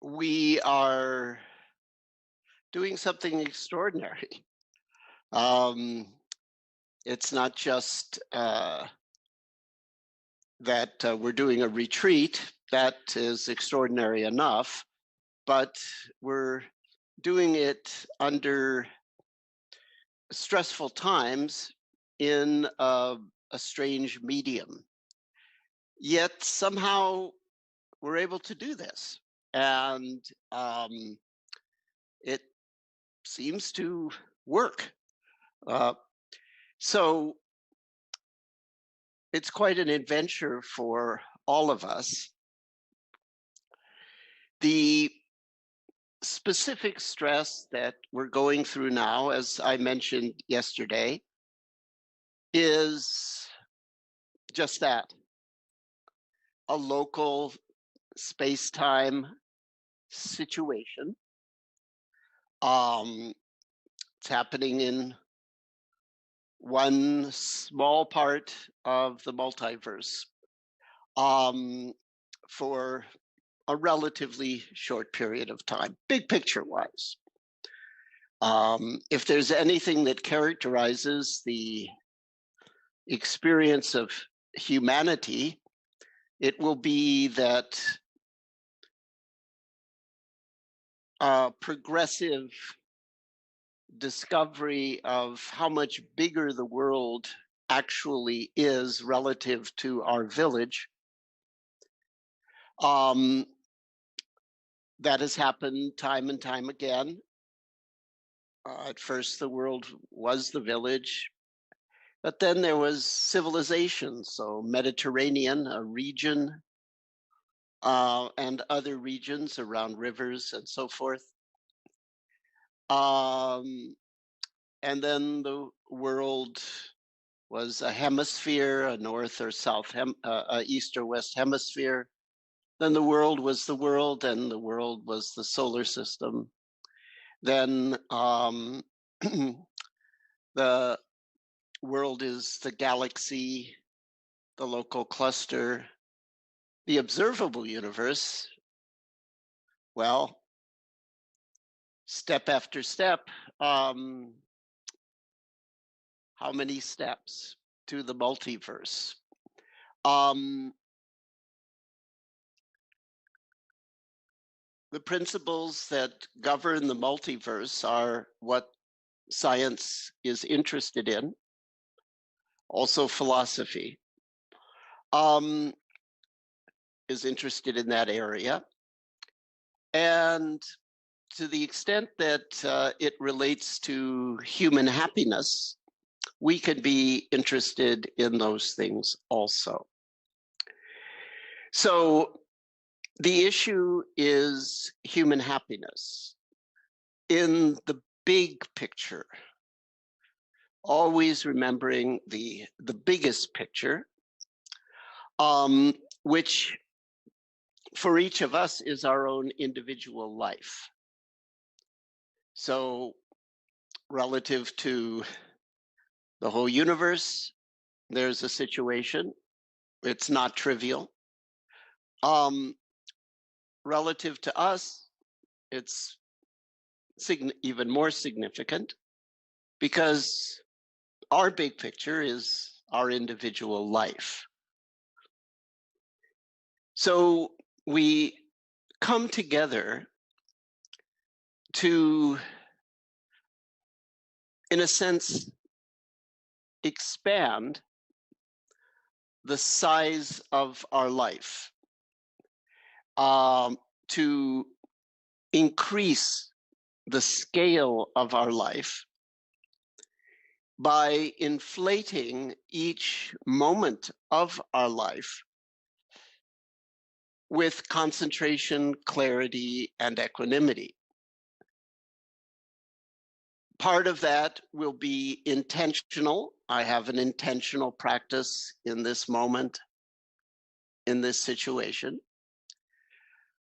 we are doing something extraordinary. Um, it's not just that we're doing a retreat, that is extraordinary enough, but we're doing it under stressful times in a strange medium. Yet somehow we're able to do this. And it seems to work. Uh, so it's quite an adventure for all of us. The specific stress that we're going through now, as I mentioned yesterday, is just that, a local space-time situation. It's happening in one small part of the multiverse for a relatively short period of time, big picture wise. If there's anything that characterizes the experience of humanity, it will be that progressive discovery of how much bigger the world actually is relative to our village. That has happened time and time again. At first, the world was the village, but then there was civilization. So Mediterranean, a region, and other regions around rivers and so forth. And then the world was a hemisphere, a north or south, east or west hemisphere. Then the world was the world, and the world was the solar system. Then the world is the galaxy, the local cluster, the observable universe. Well, step after step, how many steps to the multiverse? The principles that govern the multiverse are what science is interested in, also philosophy is interested in that area. And to the extent that it relates to human happiness, we can be interested in those things also. So the issue is human happiness in the big picture, always remembering the biggest picture, which for each of us is our own individual life. So relative to the whole universe, there's a situation. It's not trivial. Relative to us, it's even more significant because our big picture is our individual life. So we come together to, in a sense, expand the size of our life, to increase the scale of our life by inflating each moment of our life with concentration, clarity, and equanimity. Part of that will be intentional. I have an intentional practice in this moment, in this situation.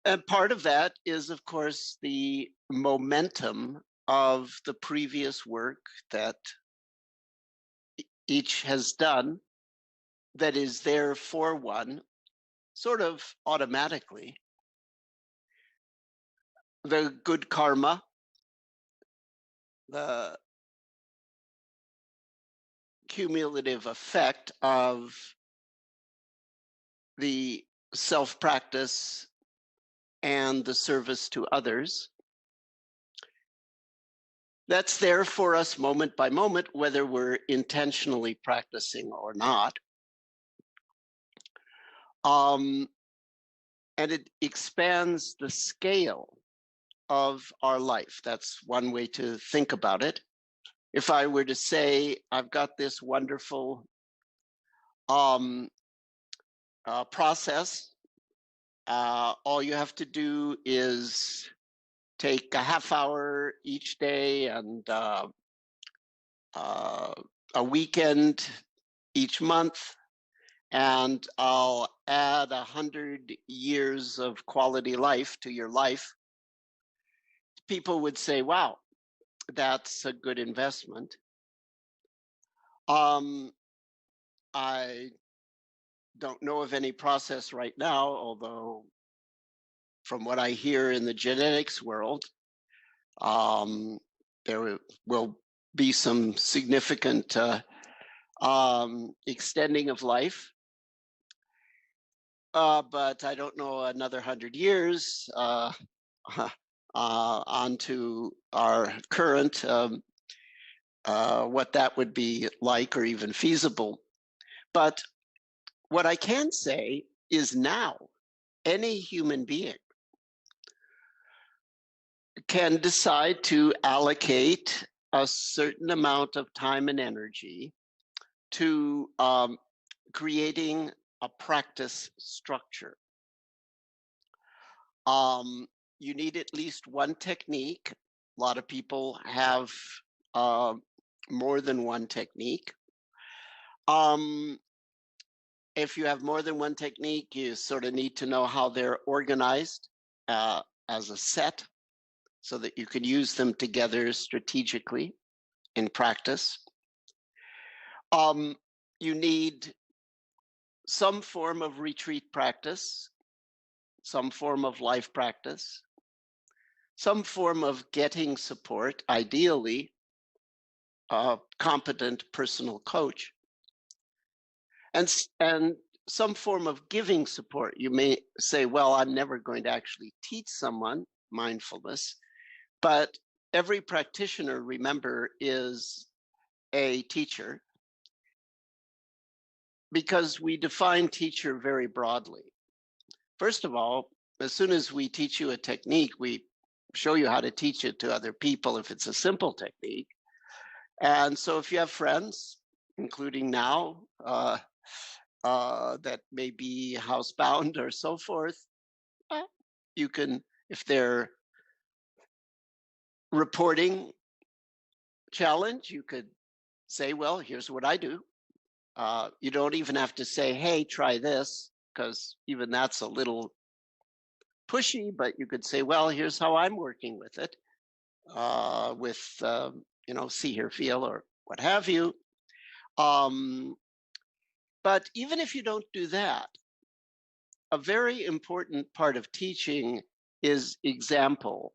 And part of that is, of course, the momentum of the previous work that each has done that is there for one, sort of automatically. the good karma, the cumulative effect of the self-practice and the service to others. That's there for us moment by moment, whether we're intentionally practicing or not. And it expands the scale of our life. That's one way to think about it. If I were to say, I've got this wonderful process, all you have to do is take a half hour each day and a weekend each month, and I'll add 100 years of quality life to your life. People would say, wow, that's a good investment. I don't know of any process right now, although from what I hear in the genetics world, there will be some significant extending of life. But I don't know another 100 years onto our current, what that would be like or even feasible. But what I can say is now, any human being can decide to allocate a certain amount of time and energy to creating a practice structure. You need at least one technique. A lot of people have more than one technique. If you have more than one technique, you sort of need to know how they're organized as a set so that you can use them together strategically in practice. You need some form of retreat practice, some form of life practice, some form of getting support, ideally a competent personal coach, and some form of giving support. You may say, well, I'm never going to actually teach someone mindfulness, but every practitioner, remember, is a teacher, because we define teacher very broadly. First of all, as soon as we teach you a technique, we show you how to teach it to other people if it's a simple technique. And so if you have friends, including now, that may be housebound or so forth, you can, if they're reporting challenge, you could say, well, here's what I do. You don't even have to say, hey, try this, because even that's a little pushy, but you could say, well, here's how I'm working with it, with, see, hear, feel, or what have you. But even if you don't do that, a very important part of teaching is example.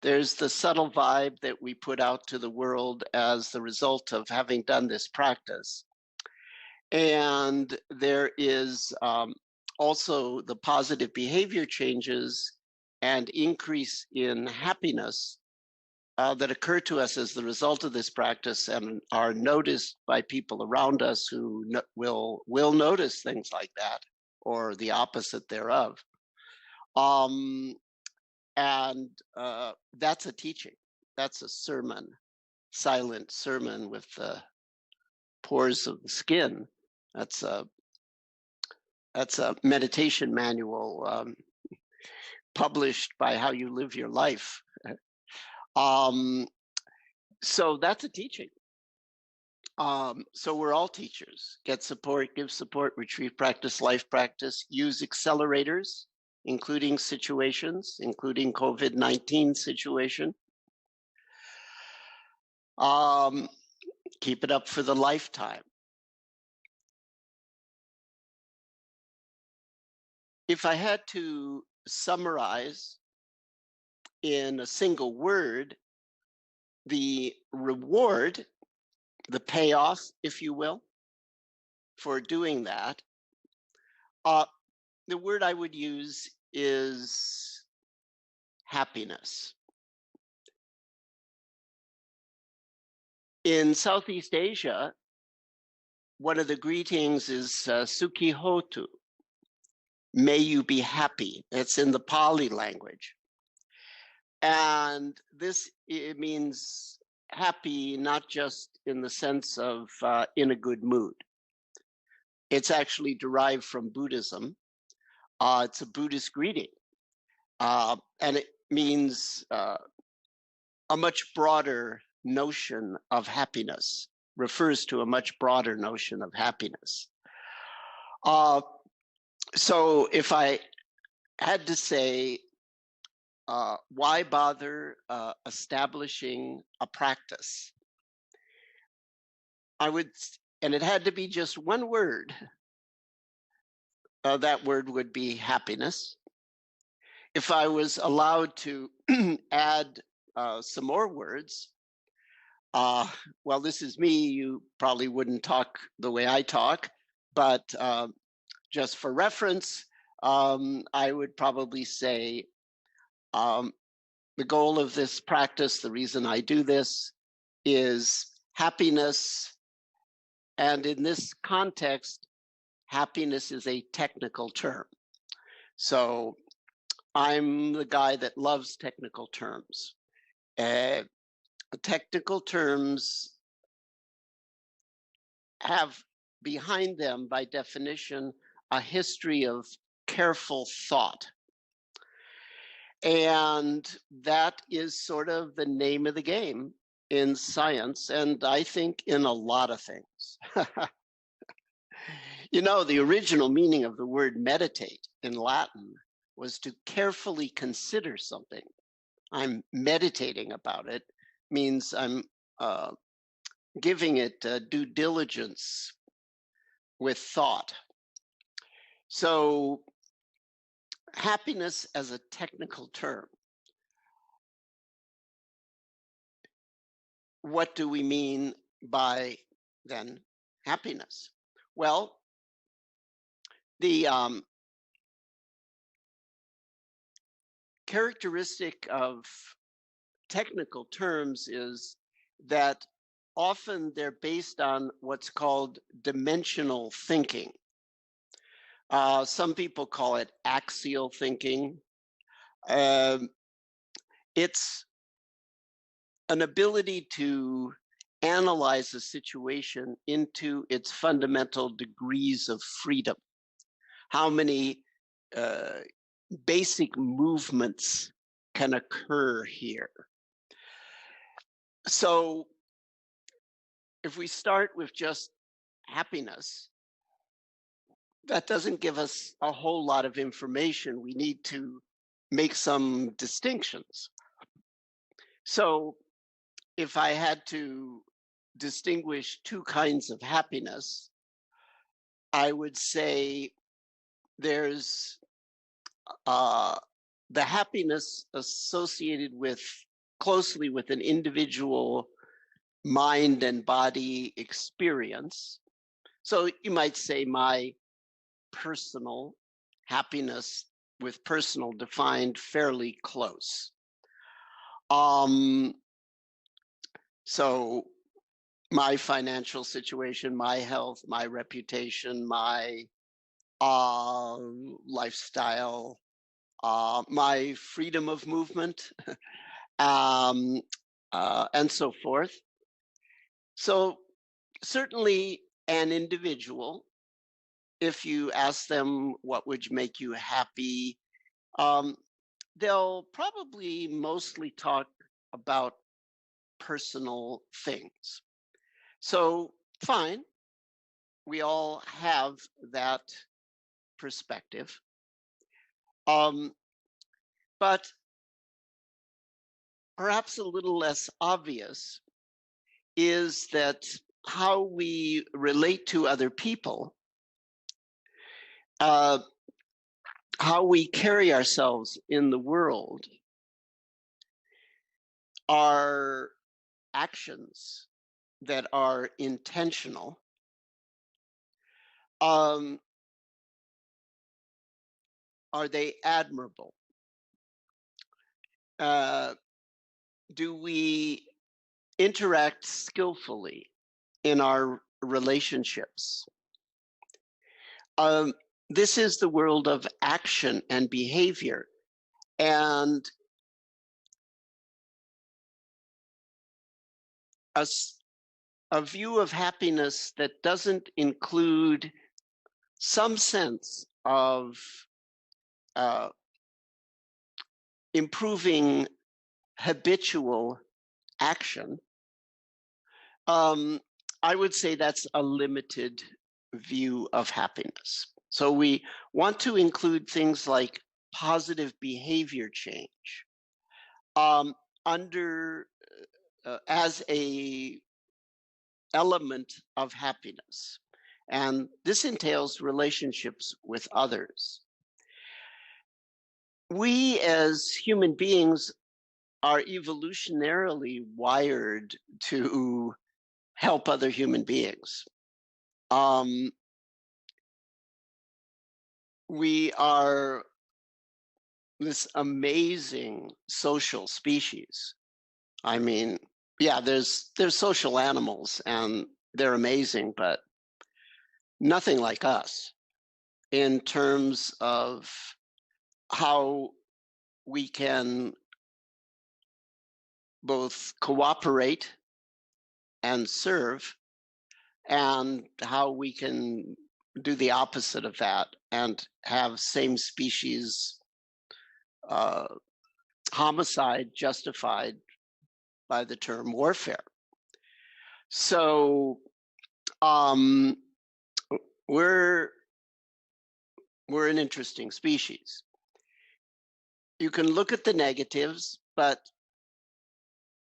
There's the subtle vibe that we put out to the world as the result of having done this practice. And there is also the positive behavior changes and increase in happiness that occur to us as the result of this practice and are noticed by people around us who will notice things like that or the opposite thereof. And that's a teaching. That's a sermon, silent sermon with the pores of the skin. That's a meditation manual published by How You Live Your Life. So that's a teaching. So we're all teachers. Get support, give support, retreat practice, life practice, use accelerators, including situations, including COVID-19 situation. Keep it up for the lifetime. If I had to summarize in a single word, the reward, the payoff, if you will, for doing that, the word I would use is happiness. In Southeast Asia, one of the greetings is Sukhi Hotu, may you be happy. It's in the Pali language. And this, it means happy, not just in the sense of in a good mood. It's actually derived from Buddhism. It's a Buddhist greeting. And it means a much broader notion of happiness, refers to a much broader notion of happiness. So if I had to say, why bother establishing a practice? I would, and it had to be just one word. That word would be happiness. If I was allowed to add some more words, well, this is me. You probably wouldn't talk the way I talk, but just for reference, I would probably say the goal of this practice, the reason I do this, is happiness. And in this context, happiness is a technical term. So I'm the guy that loves technical terms. Technical terms have behind them, by definition, a history of careful thought. And that is sort of the name of the game in science, and I think in a lot of things. You know, the original meaning of the word meditate in Latin was to carefully consider something. I'm meditating about it, means I'm giving it due diligence with thought. So happiness as a technical term. What do we mean by then happiness? Well, the characteristic of technical terms is that often they're based on what's called dimensional thinking. Some people call it axial thinking. It's an ability to analyze a situation into its fundamental degrees of freedom. How many basic movements can occur here? So if we start with just happiness, that doesn't give us a whole lot of information. We need to make some distinctions. So if I had to distinguish two kinds of happiness, I would say there's the happiness associated with closely with an individual mind and body experience. So you might say my personal happiness, with personal defined fairly close. So my financial situation, my health, my reputation, my lifestyle, my freedom of movement, and so forth. So certainly an individual, if you ask them what would make you happy, they'll probably mostly talk about personal things. So fine, we all have that perspective. But perhaps a little less obvious is that how we relate to other people, how we carry ourselves in the world, are actions that are intentional, are they admirable? Do we interact skillfully in our relationships? This is the world of action and behavior. And a view of happiness that doesn't include some sense of improving habitual action, I would say that's a limited view of happiness. So we want to include things like positive behavior change under as a element of happiness. And this entails relationships with others. We as human beings are evolutionarily wired to help other human beings. We are this amazing social species. I mean, yeah, there's social animals and they're amazing, but nothing like us in terms of how we can both cooperate and serve, and how we can do the opposite of that and have same species homicide justified by the term warfare. So we're an interesting species. You can look at the negatives, but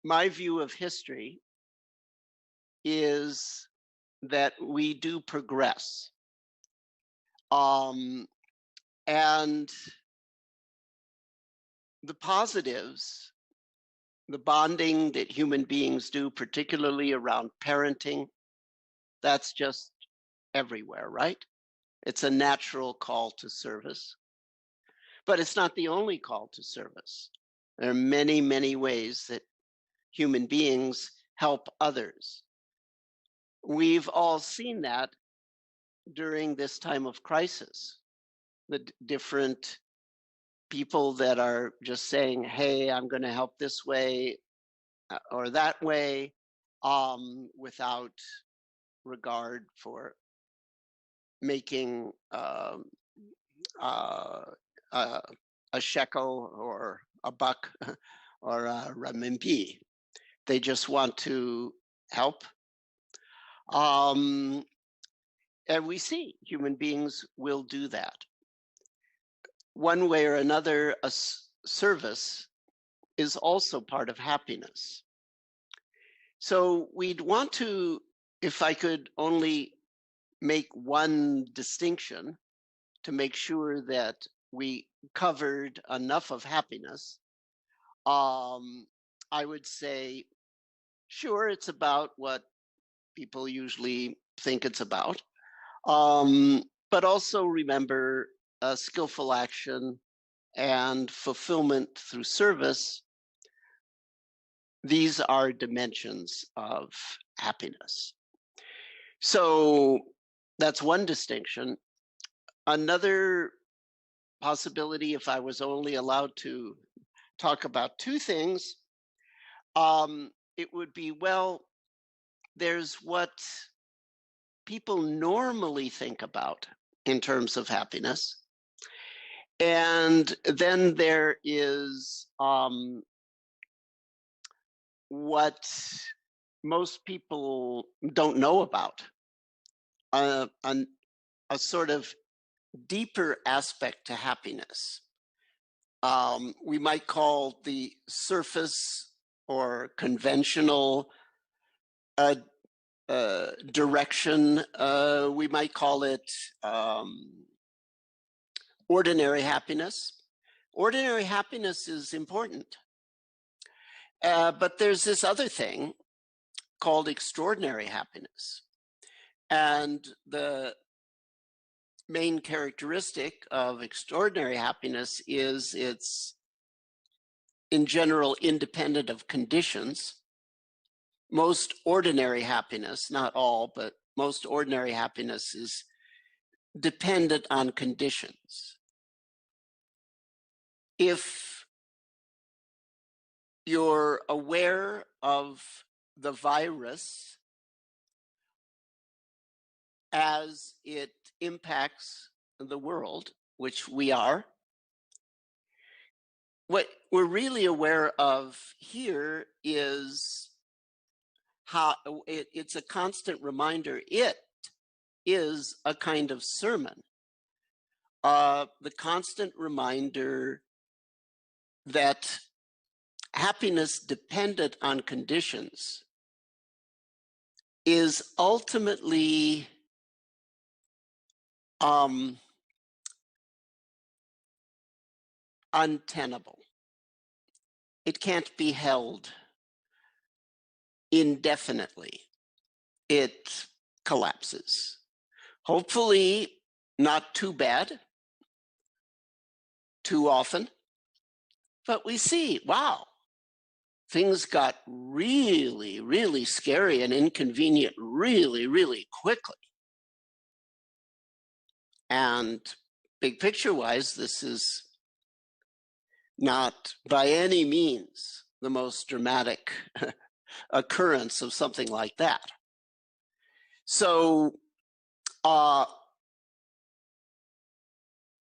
my view of history is that we do progress. And the positives, the bonding that human beings do, particularly around parenting, that's just everywhere, right? It's a natural call to service. But it's not the only call to service. There are many, many ways that human beings help others. We've all seen that during this time of crisis. The different people that are just saying, hey, I'm going to help this way or that way, without regard for making a shekel or a buck or a renminbi. They just want to help. And we see human beings will do that. One way or another, a service is also part of happiness. So we'd want to, if I could only make one distinction to make sure that we covered enough of happiness, I would say, sure, it's about what people usually think it's about. But also remember skillful action and fulfillment through service. These are dimensions of happiness. So that's one distinction. Another possibility, if I was only allowed to talk about two things, it would be, well, there's what people normally think about in terms of happiness. And then there is what most people don't know about, a sort of deeper aspect to happiness. We might call the surface or conventional direction, we might call it ordinary happiness. Ordinary happiness is important. But there's this other thing called extraordinary happiness. And the main characteristic of extraordinary happiness is it's, in general, independent of conditions. Most ordinary happiness, not all, but most ordinary happiness is dependent on conditions. If you're aware of the virus as it impacts the world, which we are, what we're really aware of here is how it's a constant reminder. It is a kind of sermon. The constant reminder that happiness dependent on conditions is ultimately untenable. It can't be held indefinitely. It collapses. Hopefully not too bad, too often, but we see, wow, things got really, really scary and inconvenient really, really quickly. And big picture wise, this is not by any means the most dramatic occurrence of something like that. So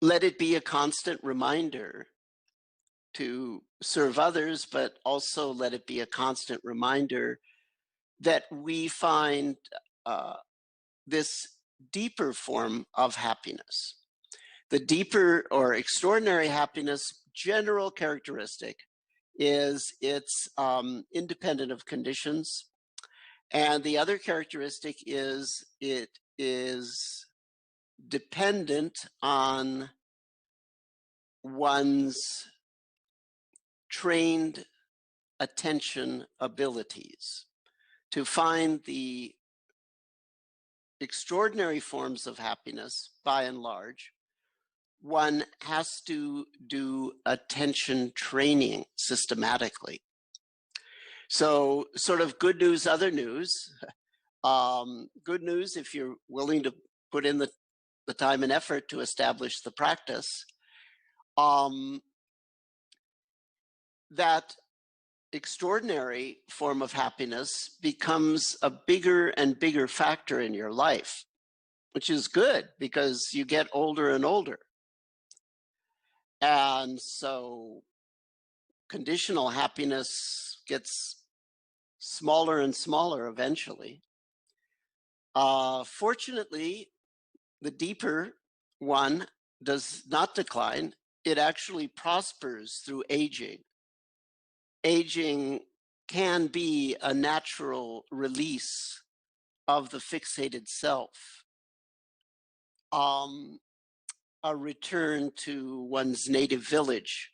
let it be a constant reminder to serve others, but also let it be a constant reminder that we find this deeper form of happiness. The deeper or extraordinary happiness general characteristic is it's independent of conditions. And the other characteristic is it is dependent on one's trained attention abilities. To find the extraordinary forms of happiness, by and large, one has to do attention training systematically. So sort of good news, other news. Good news, if you're willing to put in the time and effort to establish the practice, that extraordinary form of happiness becomes a bigger and bigger factor in your life, which is good because you get older and older. And so conditional happiness gets smaller and smaller eventually. Fortunately, the deeper one does not decline. It actually prospers through aging. Aging can be a natural release of the fixated self, a return to one's native village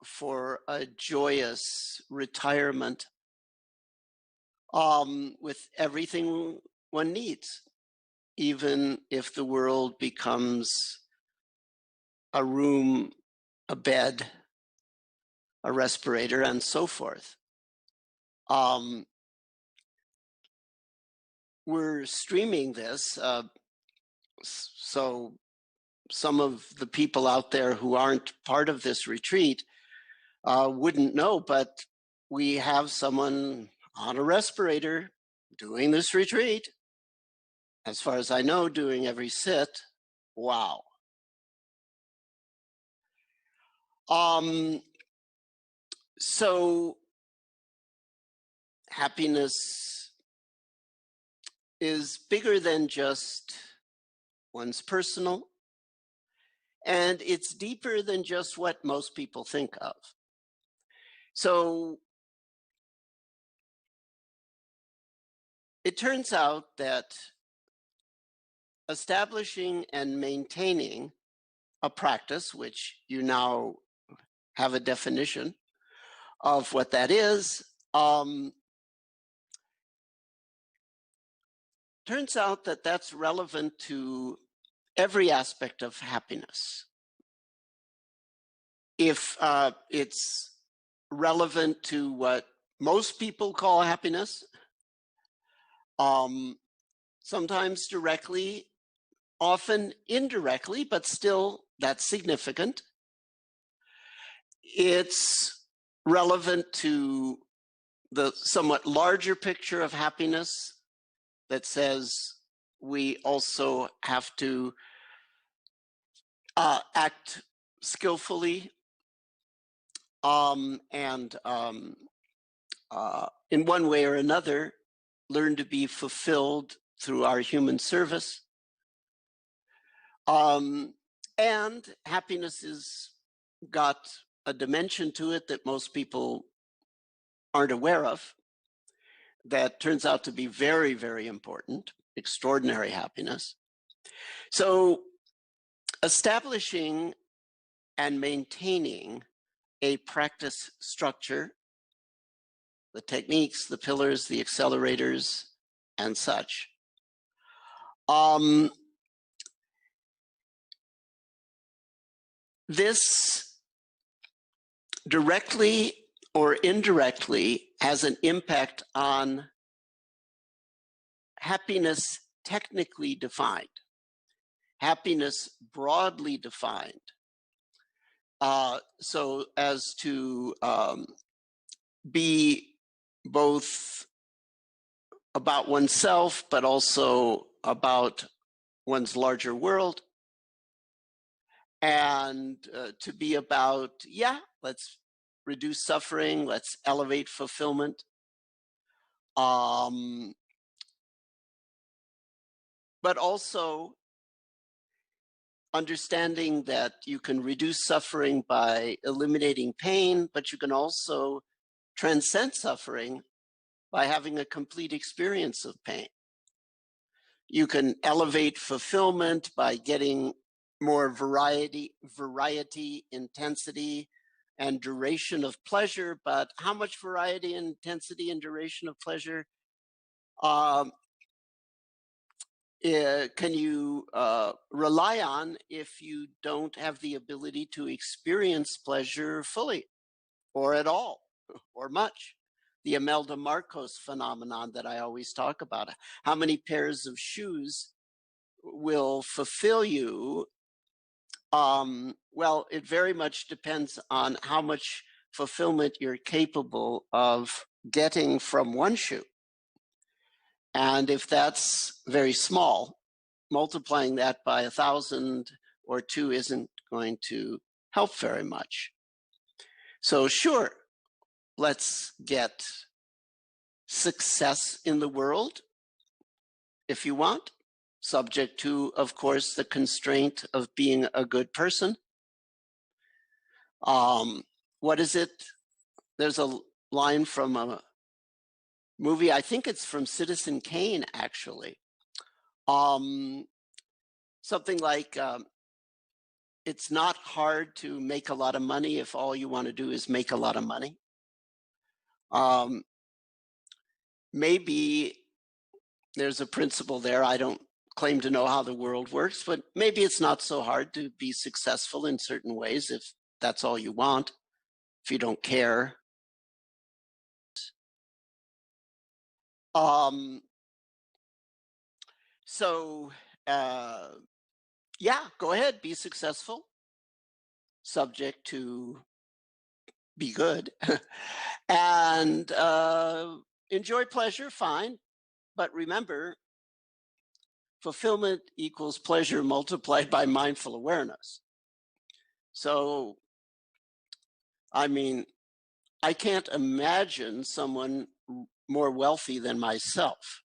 for a joyous retirement with everything one needs, even if the world becomes a room, a bed, a respirator, and so forth. We're streaming this, so some of the people out there who aren't part of this retreat wouldn't know, but we have someone on a respirator doing this retreat. As far as I know, doing every sit. Wow. So happiness is bigger than just one's personal, and it's deeper than just what most people think of. So it turns out that establishing and maintaining a practice, which you now have a definition of what that is. Turns out that that's relevant to every aspect of happiness. If it's relevant to what most people call happiness, sometimes directly, often indirectly, but still that's significant. It's relevant to the somewhat larger picture of happiness that says we also have to act skillfully and in one way or another, learn to be fulfilled through our human service. And happiness has got a dimension to it that most people aren't aware of, that turns out to be very, very important, extraordinary happiness. So establishing and maintaining a practice structure, the techniques, the pillars, the accelerators, and such, this directly or indirectly has an impact on happiness technically defined, happiness broadly defined, so as to be both about oneself, but also about one's larger world, and to be about, yeah, let's reduce suffering, let's elevate fulfillment. But also understanding that you can reduce suffering by eliminating pain, but you can also transcend suffering by having a complete experience of pain. You can elevate fulfillment by getting more variety, intensity, and duration of pleasure. But how much variety, intensity, and duration of pleasure can you rely on if you don't have the ability to experience pleasure fully or at all or much? The Imelda Marcos phenomenon that I always talk about. How many pairs of shoes will fulfill you? Well, it very much depends on how much fulfillment you're capable of getting from one shoe. And if that's very small, multiplying that by 1,000 or 2 isn't going to help very much. So sure, let's get success in the world if you want, subject to, of course, the constraint of being a good person. What is it? There's a line from a movie, I think it's from Citizen Kane, actually. Something like, it's not hard to make a lot of money if all you want to do is make a lot of money. Maybe there's a principle there. I don't claim to know how the world works, but maybe it's not so hard to be successful in certain ways if that's all you want, if you don't care. So, yeah, go ahead, be successful, subject to be good, and enjoy pleasure, fine. But remember, fulfillment equals pleasure multiplied by mindful awareness. So, I mean, I can't imagine someone more wealthy than myself.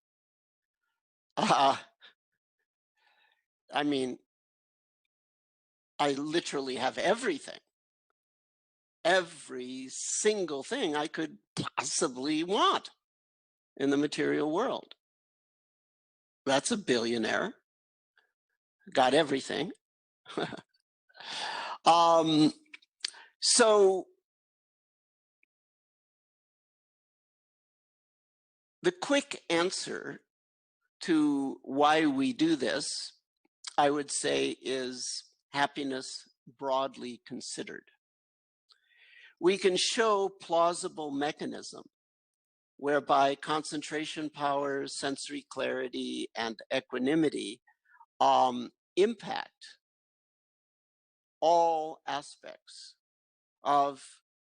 I mean, I literally have everything. Every single thing I could possibly want in the material world. That's a billionaire. Got everything. So The quick answer to why we do this, I would say, is happiness broadly considered. We can show plausible mechanism whereby concentration power, sensory clarity, and equanimity impact all aspects of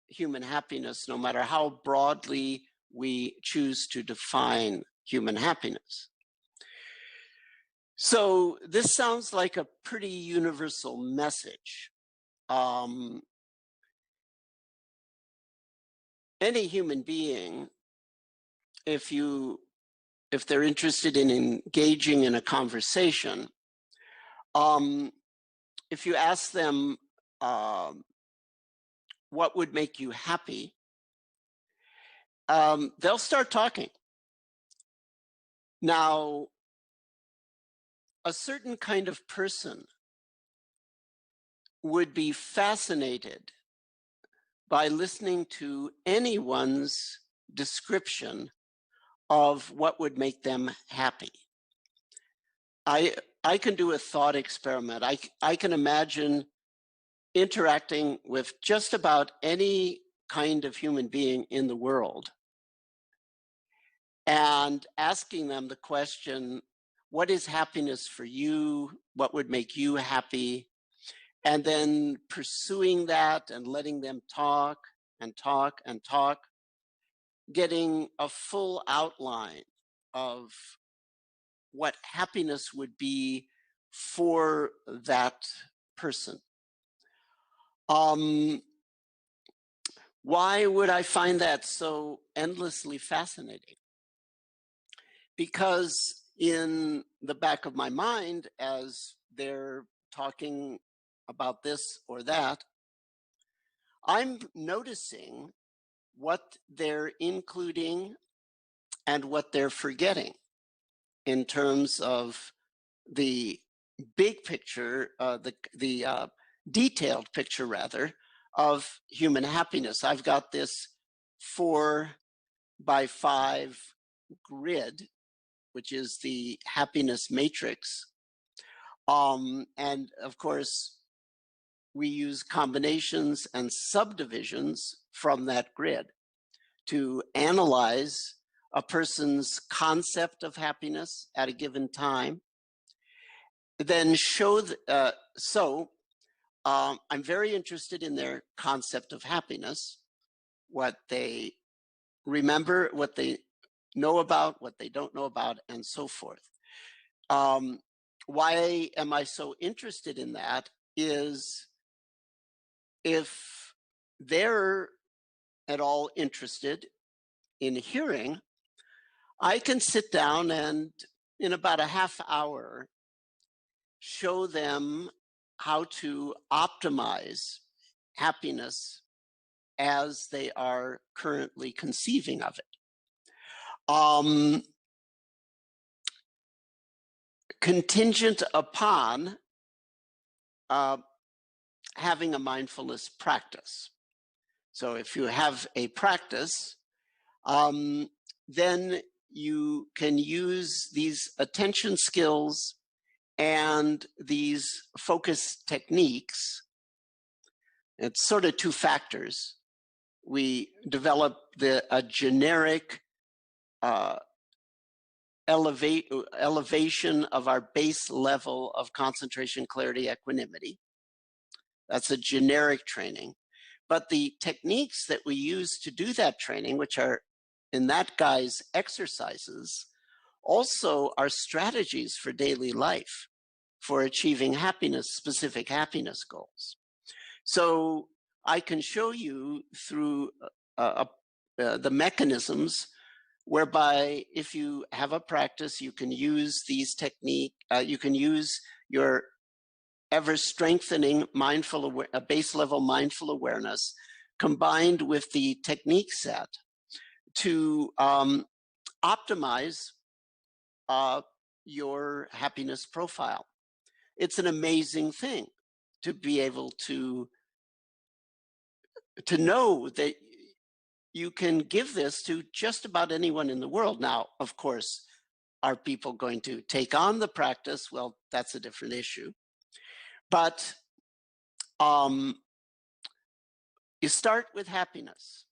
human happiness, no matter how broadly we choose to define human happiness. So this sounds like a pretty universal message. Any human being, if they're interested in engaging in a conversation, if you ask them what would make you happy, they'll start talking. Now, a certain kind of person would be fascinated by listening to anyone's description of what would make them happy. I can do a thought experiment. I can imagine interacting with just about any kind of human being in the world and asking them the question, what is happiness for you? What would make you happy? And then pursuing that and letting them talk and talk and talk, getting a full outline of what happiness would be for that person. Why would I find that so endlessly fascinating? Because in the back of my mind, as they're talking about this or that, I'm noticing what they're including and what they're forgetting in terms of the big picture, the detailed picture, rather, of human happiness. I've got this 4x5 grid, which is the happiness matrix. And of course, we use combinations and subdivisions from that grid to analyze a person's concept of happiness at a given time. Then show, I'm very interested in their concept of happiness, what they remember, what they know about, what they don't know about, and so forth. Why am I so interested in that is if they're at all interested in hearing, I can sit down and in about a half hour show them how to optimize happiness as they are currently conceiving of it. Contingent upon having a mindfulness practice. So if you have a practice, then you can use these attention skills and these focus techniques. It's sort of two factors. We develop a generic elevation of our base level of concentration, clarity, equanimity. That's a generic training. But the techniques that we use to do that training, which are in that guy's exercises, also are strategies for daily life, for achieving happiness, specific happiness goals. So I can show you through the mechanisms whereby if you have a practice, you can use these techniques, you can use your ever strengthening base level mindful awareness combined with the technique set to optimize your happiness profile. It's an amazing thing to be able to know that you can give this to just about anyone in the world. Now, of course, are people going to take on the practice? Well, that's a different issue. But you start with happiness.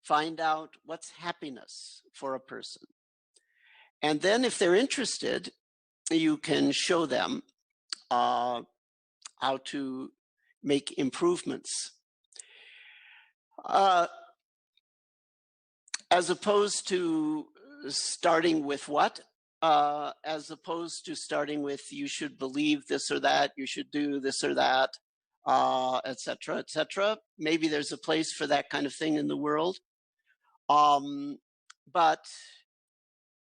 Find out what's happiness for a person. And then if they're interested, you can show them how to make improvements. As opposed to starting with what? As opposed to starting with you should believe this or that, you should do this or that, et cetera, et cetera. Maybe there's a place for that kind of thing in the world. But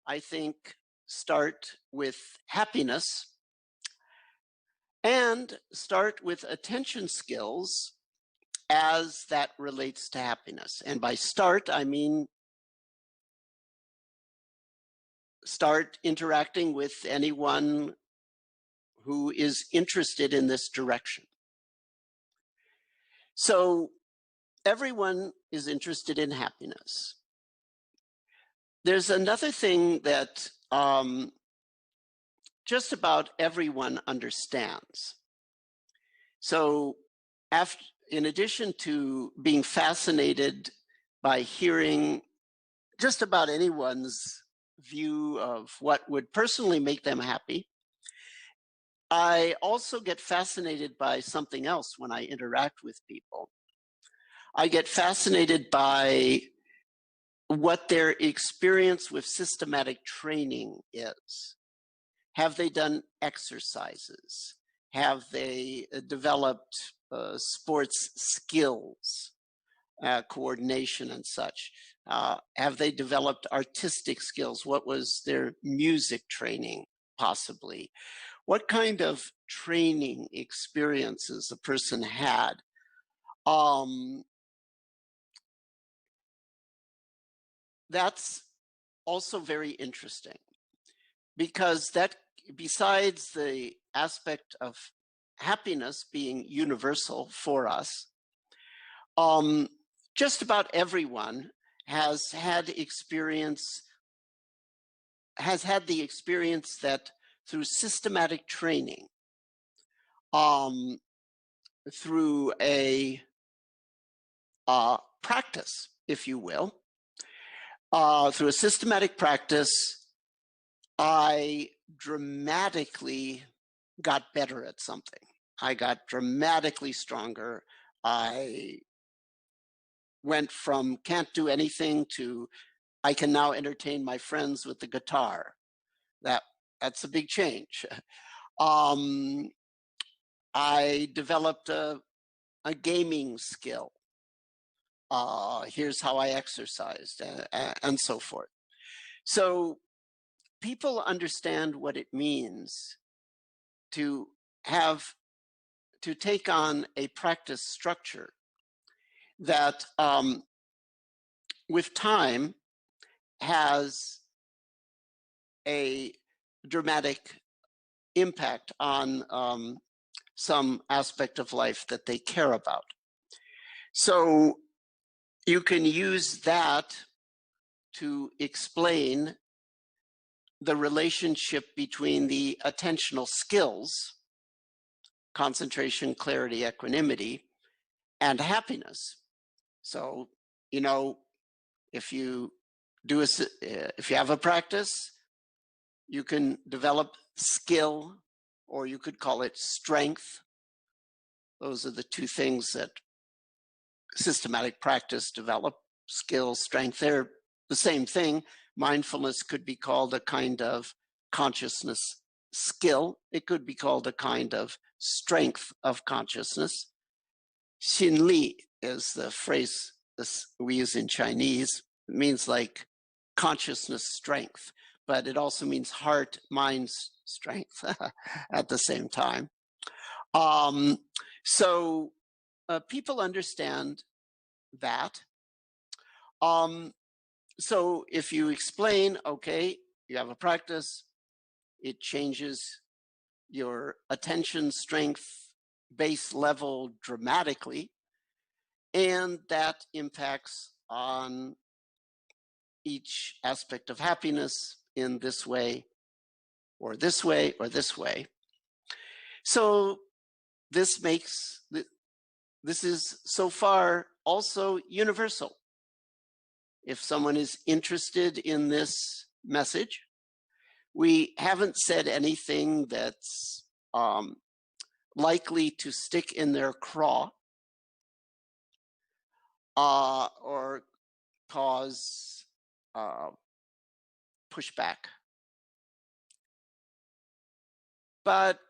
I think start with happiness and start with attention skills as that relates to happiness. And by start, I mean start interacting with anyone who is interested in this direction. So everyone is interested in happiness. There's another thing that just about everyone understands. So in addition to being fascinated by hearing just about anyone's view of what would personally make them happy, I also get fascinated by something else when I interact with people. I get fascinated by what their experience with systematic training is. Have they done exercises? Have they developed sports skills, coordination and such? Have they developed artistic skills? What was their music training, possibly? What kind of training experiences a person had? That's also very interesting, because that, besides the aspect of happiness being universal for us, just about everyone has had the experience that through systematic training, through a practice, if you will, through a systematic practice, I dramatically got better at something. I got dramatically stronger. I went from can't do anything to I can now entertain my friends with the guitar. That's a big change. I developed a gaming skill. Here's how I exercised, and so forth. So people understand what it means to take on a practice structure that with time has a dramatic impact on some aspect of life that they care about. So you can use that to explain the relationship between the attentional skills, concentration, clarity, equanimity, and happiness. So, you know, if you have a practice, you can develop skill, or you could call it strength. Those are the two things that systematic practice develop: skill, strength. They're the same thing. Mindfulness could be called a kind of consciousness skill. It could be called a kind of strength of consciousness. Xin Li is the phrase we use in Chinese. It means like consciousness strength, but it also means heart, mind strength at the same time. So people understand that. So if you explain, okay, you have a practice, it changes your attention strength base level dramatically, and that impacts on each aspect of happiness in this way, or this way, or this way. So this is so far also universal. If someone is interested in this message, we haven't said anything that's likely to stick in their craw or cause pushback. But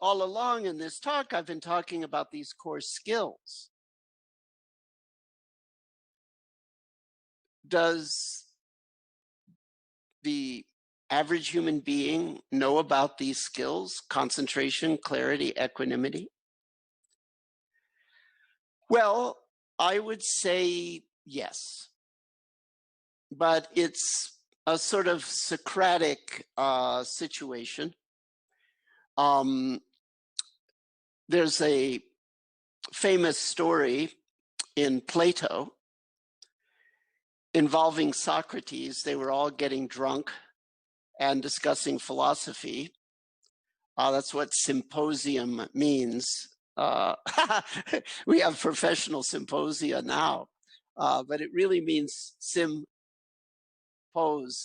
all along in this talk, I've been talking about these core skills. Does the average human being know about these skills? Concentration, clarity, equanimity? Well, I would say yes. But it's a sort of Socratic situation. There's a famous story in Plato involving Socrates. They were all getting drunk and discussing philosophy. That's what symposium means. We have professional symposia now, but it really means sympose.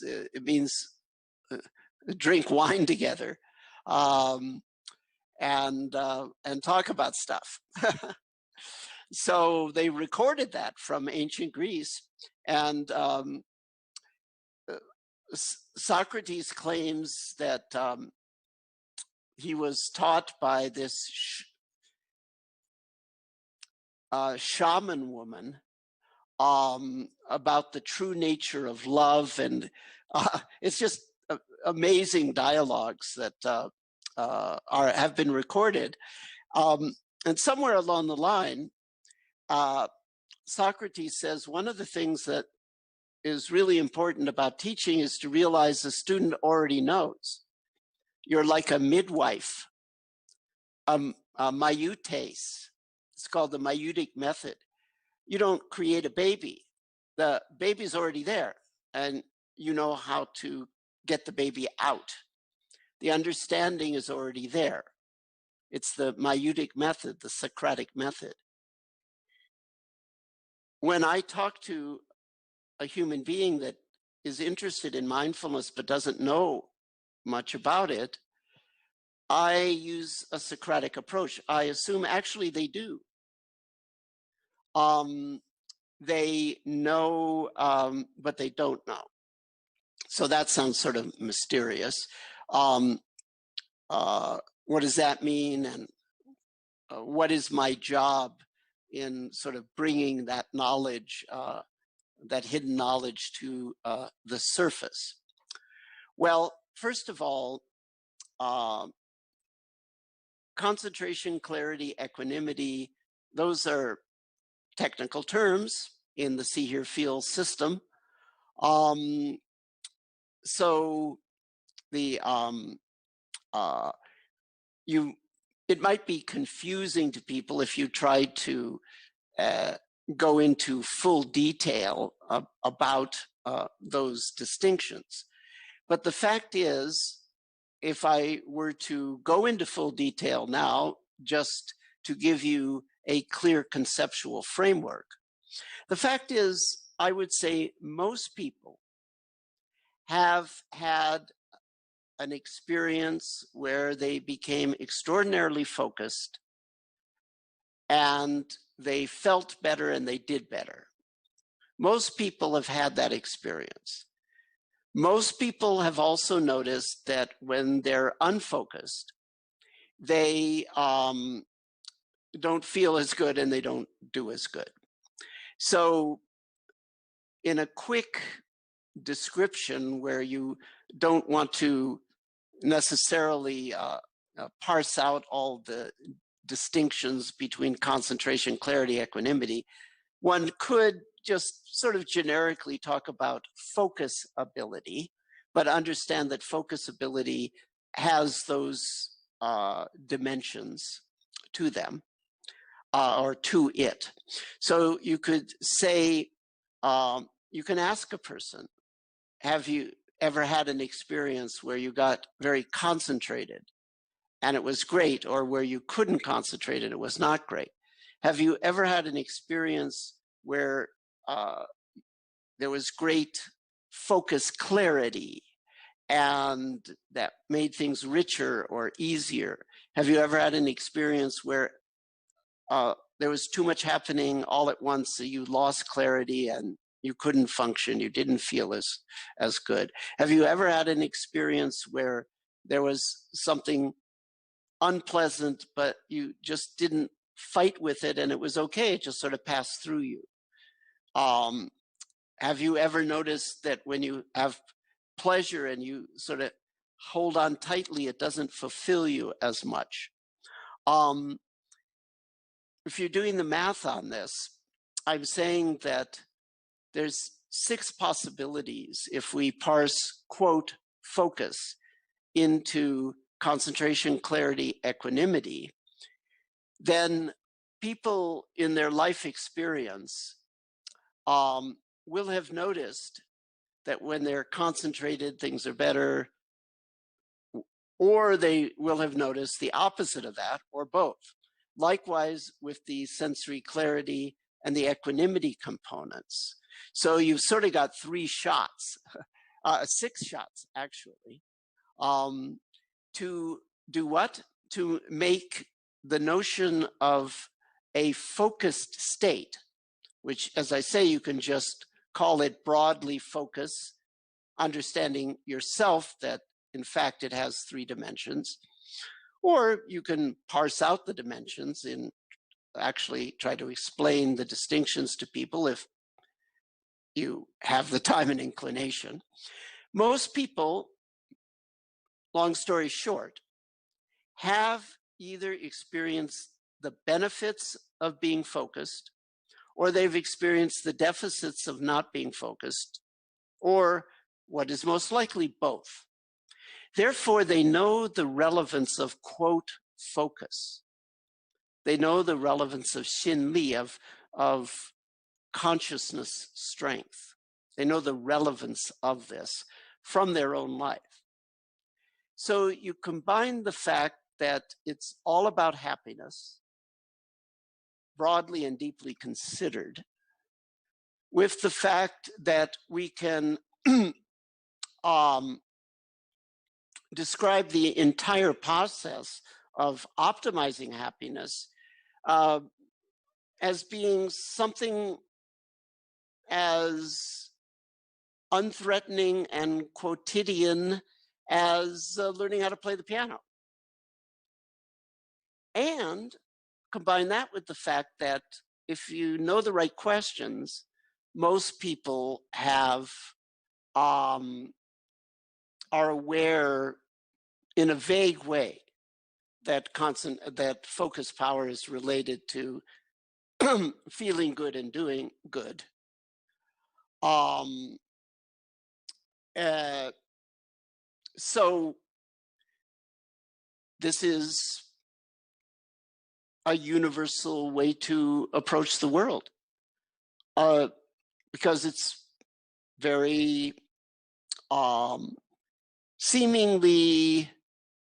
It means drink wine together and talk about stuff. So they recorded that from ancient Greece, and Socrates claims that he was taught by this shaman woman about the true nature of love, and it's just amazing dialogues that have been recorded. And somewhere along the line, Socrates says one of the things that is really important about teaching is to realize the student already knows. You're like a midwife, a myutes. It's called the Maieutic method. You don't create a baby. The baby's already there, and you know how to get the baby out. The understanding is already there. It's the Maieutic method, the Socratic method. When I talk to a human being that is interested in mindfulness but doesn't know much about it, I use a Socratic approach. I assume actually they do. They know, but they don't know. So that sounds sort of mysterious. What does that mean? And what is my job in sort of bringing that knowledge, that hidden knowledge to the surface? Well, first of all, concentration, clarity, equanimity, those are technical terms in the see, hear, feel system. So the it might be confusing to people if you try to go into full detail about those distinctions. But the fact is, if I were to go into full detail now, just to give you a clear conceptual framework, the fact is, I would say most people have had an experience where they became extraordinarily focused and they felt better and they did better. Most people have had that experience. Most people have also noticed that when they're unfocused, they don't feel as good and they don't do as good. So in a quick description where you don't want to necessarily parse out all the distinctions between concentration, clarity, equanimity, one could just sort of generically talk about focus ability, but understand that focus ability has those dimensions to them, or to it. So you could say You can ask a person, have you ever had an experience where you got very concentrated and it was great, or where you couldn't concentrate and it was not great? Have you ever had an experience where there was great focus clarity and that made things richer or easier? Have you ever had an experience where there was too much happening all at once, so you lost clarity and you couldn't function, you didn't feel as good? Have you ever had an experience where there was something unpleasant, but you just didn't fight with it and it was okay, it just sort of passed through you? Have you ever noticed that when you have pleasure and you sort of hold on tightly, it doesn't fulfill you as much? If you're doing the math on this, I'm saying that there's 6 possibilities if we parse, quote, focus into concentration, clarity, equanimity. Then people in their life experience will have noticed that when they're concentrated, things are better, or they will have noticed the opposite of that, or both. Likewise with the sensory clarity and the equanimity components. So you've sort of got 3 shots, 6 shots actually, to do what? To make the notion of a focused state, which, as I say, you can just call it broadly focus, understanding yourself that in fact it has 3 dimensions, or you can parse out the dimensions and actually try to explain the distinctions to people if you have the time and inclination. Most people, long story short, have either experienced the benefits of being focused, or they've experienced the deficits of not being focused, or what is most likely, both. Therefore, they know the relevance of, quote, focus. They know the relevance of Shin of consciousness strength. They know the relevance of this from their own life. So you combine the fact that it's all about happiness, broadly and deeply considered, with the fact that we can describe the entire process of optimizing happiness as being something as unthreatening and quotidian as learning how to play the piano. And combine that with the fact that if you know the right questions, most people have are aware in a vague way that focus power is related to feeling good and doing good. So this is a universal way to approach the world, because it's very seemingly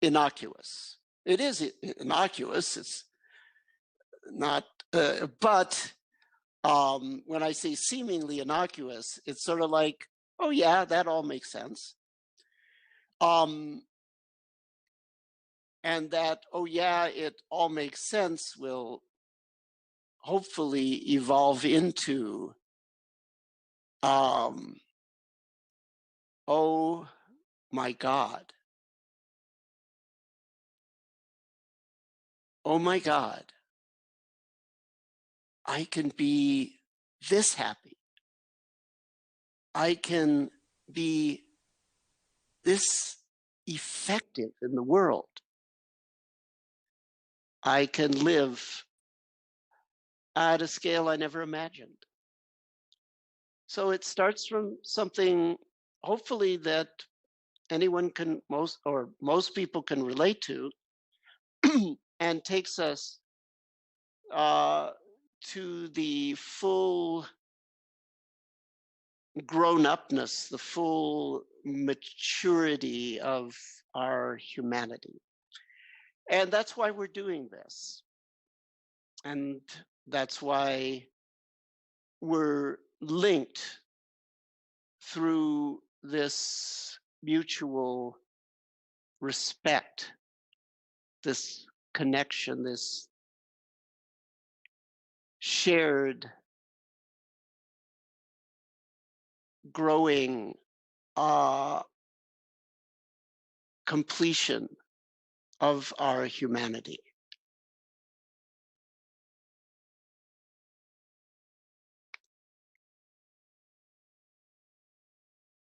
innocuous. It is innocuous, it's not, but when I say seemingly innocuous, it's sort of like, oh yeah, that all makes sense. And that, oh yeah, it all makes sense will hopefully evolve into, oh my God. Oh my God. I can be this happy. I can be this effective in the world. I can live at a scale I never imagined. So it starts from something, hopefully, that anyone can, most people can relate to, and takes us to the full grown-upness, the full maturity of our humanity. And that's why we're doing this. And that's why we're linked through this mutual respect, this connection, this shared growing completion of our humanity.